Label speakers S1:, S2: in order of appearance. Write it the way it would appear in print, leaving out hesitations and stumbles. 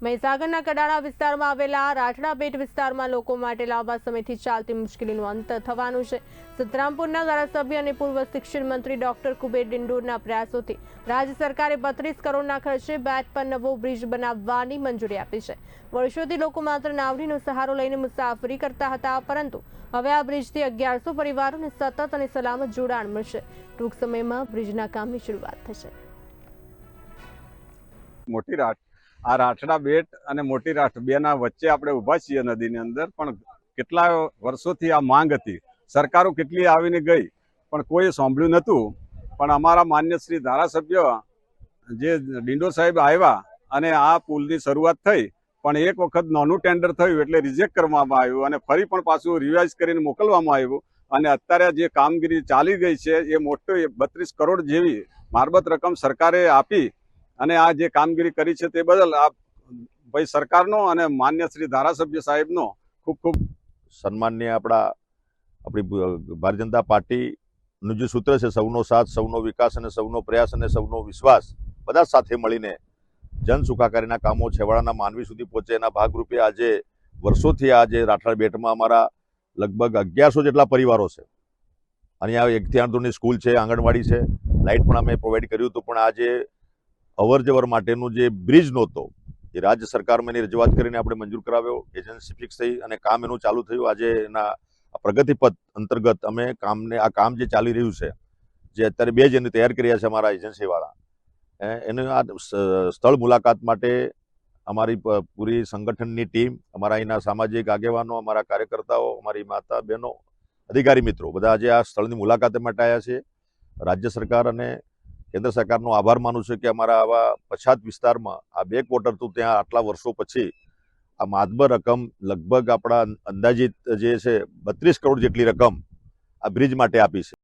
S1: મહીસાગરના કડાણા વિસ્તારમાં આવેલા રાઠડા બેટ વિસ્તારમાં લોકો માટે લાંબા સમયથી ચાલતી મુશ્કેલીનો અંત થવાનું છે। સતરામપુરના ધારાસભ્ય અને પૂર્વ શિક્ષણ મંત્રી ડોક્ટર કુબેર ડિંડોરના પ્રયાસોથી રાજ્ય સરકારે 32 કરોડના ખર્ચે બેટ પર નવો બ્રિજ બનાવવાની મંજૂરી આપી છે। વર્ષોથી લોકો માત્ર નાવડીનો સહારો લઈને મુસાફરી કરતા હતા, પરંતુ હવે આ બ્રિજથી 1100 પરિવારોને સતત અને સલામત જોડાણ મળશે। ટૂંક સમયમાં બ્રિજના કામની શરૂઆત થશે।
S2: મોટી રાઠ આ રાઠડા બેટ અને મોટી રાઠ બેના વચ્ચે આપણે ઊભા છીએ નદીની અંદર, પણ કેટલા વર્ષોથી આ માંગ હતી। સરકારો કેટલી આવીને ગઈ પણ કોઈ સાંભળ્યું નહોતું। પણ અમારા માન્ય શ્રી ધારાસભ્ય જે ડિંડો સાહેબ આવ્યા અને આ પુલની શરૂઆત થઈ, પણ એક વખત નાનું ટેન્ડર થયું એટલે રિજેક્ટ કરવામાં આવ્યું અને ફરી પણ પાછું રિવાઇઝ કરીને મોકલવામાં આવ્યું અને અત્યારે જે કામગીરી ચાલી ગઈ છે એ મોટો 32 કરોડ જેવી મારબત રકમ સરકારે આપી અને આ જે કામગીરી કરી છે તે બદલ આ ભાઈ સરકારનો અને માન્ય શ્રી ધારાસભ્ય સાહેબનો ખૂબ ખૂબ
S3: સન્માનનીય। આપણી ભારતીય જનતા પાર્ટીનું જે સૂત્ર છે સૌનો સાથ, સૌનો વિકાસ અને સૌનો પ્રયાસ અને સૌનો વિશ્વાસ, બધા સાથે મળીને જન સુખાકારીના કામો છેવાડાના માનવી સુધી પહોંચે એના ભાગરૂપે આજે વર્ષોથી આ જે રાઠડા બેટમાં અમારા લગભગ 1100 જેટલા પરિવારો છે। અહીંયા 1 થી 8 ધોરણની સ્કૂલ છે, આંગણવાડી છે, લાઇટ પણ અમે પ્રોવાઈડ કર્યું હતું, પણ આજે અવર જવર માટેનું જે બ્રિજ નહોતો એ રાજ્ય સરકારમાં એની રજૂઆત કરીને આપણે મંજૂર કરાવ્યો, એજન્સી ફિક્સ થઈ અને કામ એનું ચાલુ થયું। આજે એના પ્રગતિપથ અંતર્ગત અમે આ કામ જે ચાલી રહ્યું છે, જે અત્યારે 2 જેને તૈયાર કર્યા છે અમારા એજન્સીવાળા, એનું આ સ્થળ મુલાકાત માટે અમારી પૂરી સંગઠનની ટીમ, અમારા અહીંના સામાજિક આગેવાનો, અમારા કાર્યકર્તાઓ, અમારી માતા બહેનો, અધિકારી મિત્રો બધા આજે આ સ્થળની મુલાકાતે માટે આવ્યા છે। રાજ્ય સરકાર અને કેન્દ્ર સરકારનો આભાર માનું છું કે અમારા આવા પછાત વિસ્તારમાં આ બેક વોટર તો ત્યાં આટલા વર્ષો પછી આ માતબર રકમ લગભગ આપણા અંદાજિત જે છે 32 કરોડ જેટલી રકમ આ બ્રિજ માટે આપી છે।